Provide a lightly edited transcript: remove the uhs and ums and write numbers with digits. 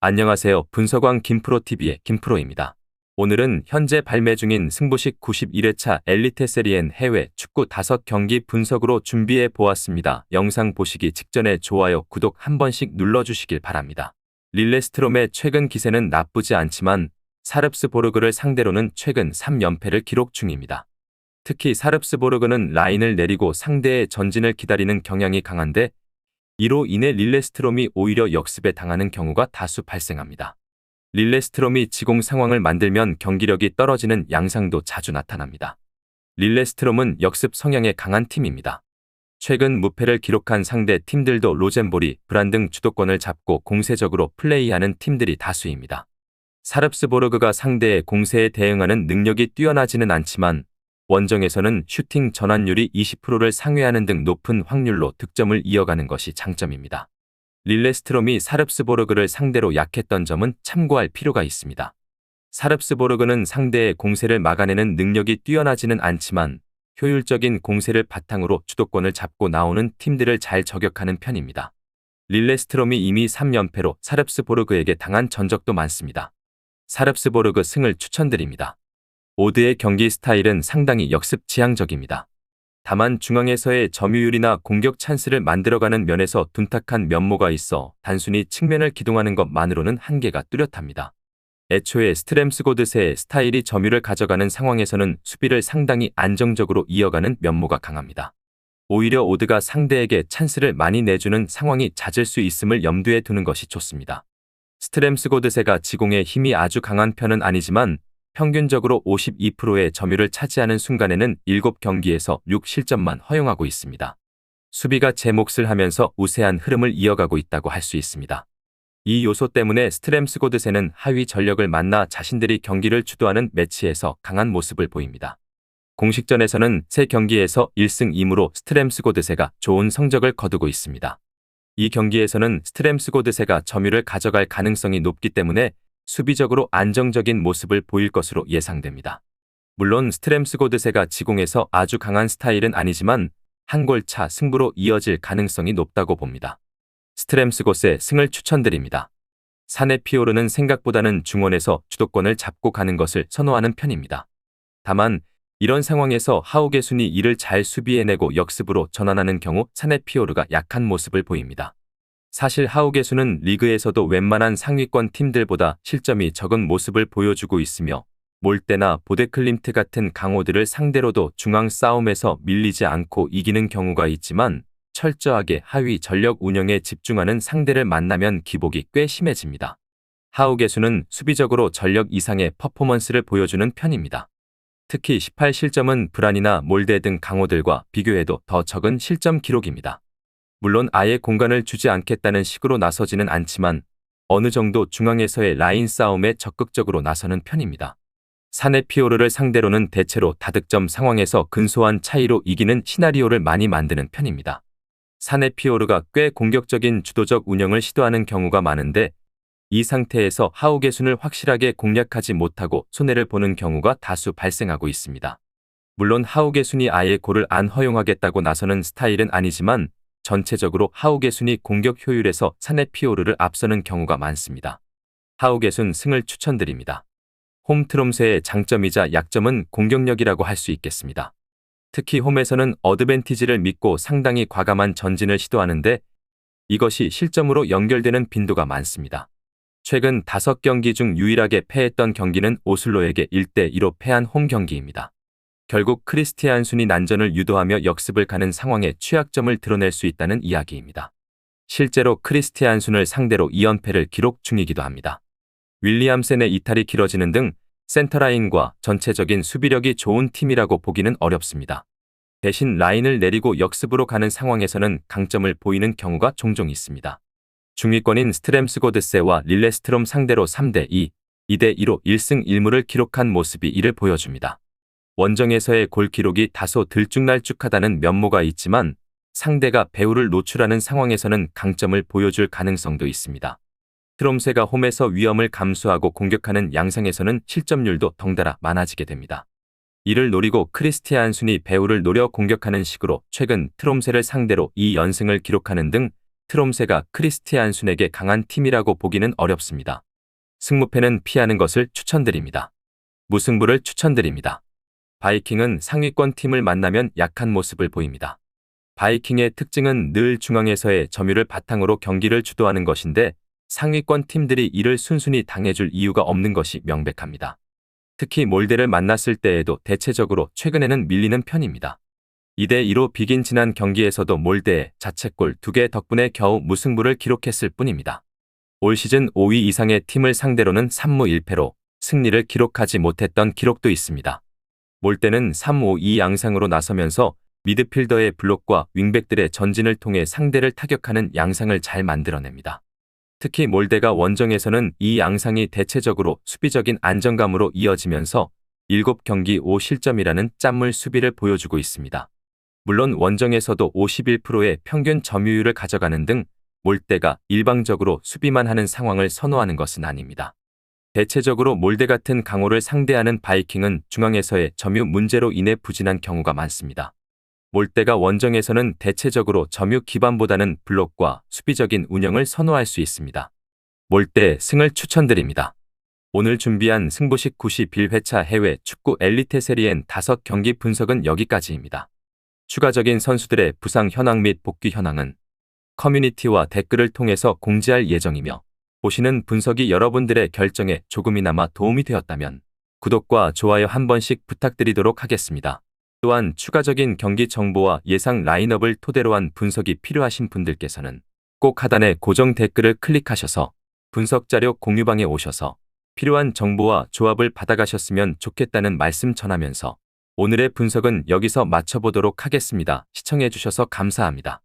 안녕하세요. 분석왕 김프로TV의 김프로입니다. 오늘은 현재 발매 중인 승부식 91회차 엘리트 세리엔 해외 축구 5경기 분석으로 준비해 보았습니다. 영상 보시기 직전에 좋아요, 구독 한 번씩 눌러주시길 바랍니다. 릴레스트롬의 최근 기세는 나쁘지 않지만 사릅스보르그를 상대로는 최근 3연패를 기록 중입니다. 특히 사릅스보르그는 라인을 내리고 상대의 전진을 기다리는 경향이 강한데 이로 인해 릴레스트롬이 오히려 역습에 당하는 경우가 다수 발생합니다. 릴레스트롬이 지공 상황을 만들면 경기력이 떨어지는 양상도 자주 나타납니다. 릴레스트롬은 역습 성향에 강한 팀입니다. 최근 무패를 기록한 상대 팀들도 로젠보리, 브란 등 주도권을 잡고 공세적으로 플레이하는 팀들이 다수입니다. 사릅스보르그가 상대의 공세에 대응하는 능력이 뛰어나지는 않지만 원정에서는 슈팅 전환율이 20%를 상회하는 등 높은 확률로 득점을 이어가는 것이 장점입니다. 릴레스트롬이 사릅스보르그를 상대로 약했던 점은 참고할 필요가 있습니다. 사릅스보르그는 상대의 공세를 막아내는 능력이 뛰어나지는 않지만 효율적인 공세를 바탕으로 주도권을 잡고 나오는 팀들을 잘 저격하는 편입니다. 릴레스트롬이 이미 3연패로 사릅스보르그에게 당한 전적도 많습니다. 사릅스보르그 승을 추천드립니다. 오드의 경기 스타일은 상당히 역습 지향적입니다. 다만 중앙에서의 점유율이나 공격 찬스를 만들어가는 면에서 둔탁한 면모가 있어 단순히 측면을 기동하는 것만으로는 한계가 뚜렷합니다. 애초에 스트램스고드세의 스타일이 점유를 가져가는 상황에서는 수비를 상당히 안정적으로 이어가는 면모가 강합니다. 오히려 오드가 상대에게 찬스를 많이 내주는 상황이 잦을 수 있음을 염두에 두는 것이 좋습니다. 스트램스고드세가 지공에 힘이 아주 강한 편은 아니지만 평균적으로 52%의 점유를 차지하는 순간에는 7경기에서 6실점만 허용하고 있습니다. 수비가 제 몫을 하면서 우세한 흐름을 이어가고 있다고 할 수 있습니다. 이 요소 때문에 스트램스고드세는 하위 전력을 만나 자신들이 경기를 주도하는 매치에서 강한 모습을 보입니다. 공식전에서는 3경기에서 1승 2무로 스트램스고드세가 좋은 성적을 거두고 있습니다. 이 경기에서는 스트램스고드세가 점유를 가져갈 가능성이 높기 때문에 수비적으로 안정적인 모습을 보일 것으로 예상됩니다. 물론 스트램스고드세가 지공에서 아주 강한 스타일은 아니지만 한 골 차 승부로 이어질 가능성이 높다고 봅니다. 스트램스고드세 승을 추천드립니다. 사네 피오르는 생각보다는 중원에서 주도권을 잡고 가는 것을 선호하는 편입니다. 다만 이런 상황에서 하우게순이 이를 잘 수비해내고 역습으로 전환하는 경우 사네 피오르가 약한 모습을 보입니다. 사실 하우게순은 리그에서도 웬만한 상위권 팀들보다 실점이 적은 모습을 보여주고 있으며 몰테나 보데클림트 같은 강호들을 상대로도 중앙 싸움에서 밀리지 않고 이기는 경우가 있지만 철저하게 하위 전력 운영에 집중하는 상대를 만나면 기복이 꽤 심해집니다. 하우게순은 수비적으로 전력 이상의 퍼포먼스를 보여주는 편입니다. 특히 18실점은 브란이나 몰데 등 강호들과 비교해도 더 적은 실점 기록입니다. 물론 아예 공간을 주지 않겠다는 식으로 나서지는 않지만 어느 정도 중앙에서의 라인 싸움에 적극적으로 나서는 편입니다. 사네 피오르를 상대로는 대체로 다득점 상황에서 근소한 차이로 이기는 시나리오를 많이 만드는 편입니다. 사네 피오르가 꽤 공격적인 주도적 운영을 시도하는 경우가 많은데 이 상태에서 하우게순을 확실하게 공략하지 못하고 손해를 보는 경우가 다수 발생하고 있습니다. 물론 하우게순이 아예 골을 안 허용하겠다고 나서는 스타일은 아니지만 전체적으로 하우게순이 공격 효율에서 사네 피오르를 앞서는 경우가 많습니다. 하우게순 승을 추천드립니다. 홈트롬세의 장점이자 약점은 공격력이라고 할 수 있겠습니다. 특히 홈에서는 어드밴티지를 믿고 상당히 과감한 전진을 시도하는데 이것이 실점으로 연결되는 빈도가 많습니다. 최근 5경기 중 유일하게 패했던 경기는 오슬로에게 1대2로 패한 홈 경기입니다. 결국 크리스티안순이 난전을 유도하며 역습을 가는 상황에 취약점을 드러낼 수 있다는 이야기입니다. 실제로 크리스티안순을 상대로 2연패를 기록 중이기도 합니다. 윌리암센의 이탈이 길어지는 등 센터라인과 전체적인 수비력이 좋은 팀이라고 보기는 어렵습니다. 대신 라인을 내리고 역습으로 가는 상황에서는 강점을 보이는 경우가 종종 있습니다. 중위권인 스트램스고드세와 릴레스트롬 상대로 3대2, 2대2로 1승 1무를 기록한 모습이 이를 보여줍니다. 원정에서의 골 기록이 다소 들쭉날쭉하다는 면모가 있지만 상대가 배후를 노출하는 상황에서는 강점을 보여줄 가능성도 있습니다. 트롬세가 홈에서 위험을 감수하고 공격하는 양상에서는 실점률도 덩달아 많아지게 됩니다. 이를 노리고 크리스티안순이 배후를 노려 공격하는 식으로 최근 트롬세를 상대로 2연승을 기록하는 등 트롬세가 크리스티안순에게 강한 팀이라고 보기는 어렵습니다. 승무패는 피하는 것을 추천드립니다. 무승부를 추천드립니다. 바이킹은 상위권 팀을 만나면 약한 모습을 보입니다. 바이킹의 특징은 늘 중앙에서의 점유를 바탕으로 경기를 주도하는 것인데 상위권 팀들이 이를 순순히 당해줄 이유가 없는 것이 명백합니다. 특히 몰데를 만났을 때에도 대체적으로 최근에는 밀리는 편입니다. 2대2로 비긴 지난 경기에서도 몰데의 자책골 2개 덕분에 겨우 무승부를 기록했을 뿐입니다. 올 시즌 5위 이상의 팀을 상대로는 3무 1패로 승리를 기록하지 못했던 기록도 있습니다. 몰데는 3-5-2 양상으로 나서면서 미드필더의 블록과 윙백들의 전진을 통해 상대를 타격하는 양상을 잘 만들어냅니다. 특히 몰데가 원정에서는 이 양상이 대체적으로 수비적인 안정감으로 이어지면서 7경기 5실점이라는 짠물 수비를 보여주고 있습니다. 물론 원정에서도 51%의 평균 점유율을 가져가는 등 몰데가 일방적으로 수비만 하는 상황을 선호하는 것은 아닙니다. 대체적으로 몰데 같은 강호를 상대하는 바이킹은 중앙에서의 점유 문제로 인해 부진한 경우가 많습니다. 몰데가 원정에서는 대체적으로 점유 기반보다는 블록과 수비적인 운영을 선호할 수 있습니다. 몰데 승을 추천드립니다. 오늘 준비한 승부식 91회차 해외 축구 엘리트 세리엔 5경기 분석은 여기까지입니다. 추가적인 선수들의 부상 현황 및 복귀 현황은 커뮤니티와 댓글을 통해서 공지할 예정이며 보시는 분석이 여러분들의 결정에 조금이나마 도움이 되었다면 구독과 좋아요 한 번씩 부탁드리도록 하겠습니다. 또한 추가적인 경기 정보와 예상 라인업을 토대로 한 분석이 필요하신 분들께서는 꼭 하단의 고정 댓글을 클릭하셔서 분석 자료 공유방에 오셔서 필요한 정보와 조합을 받아가셨으면 좋겠다는 말씀 전하면서 오늘의 분석은 여기서 마쳐보도록 하겠습니다. 시청해주셔서 감사합니다.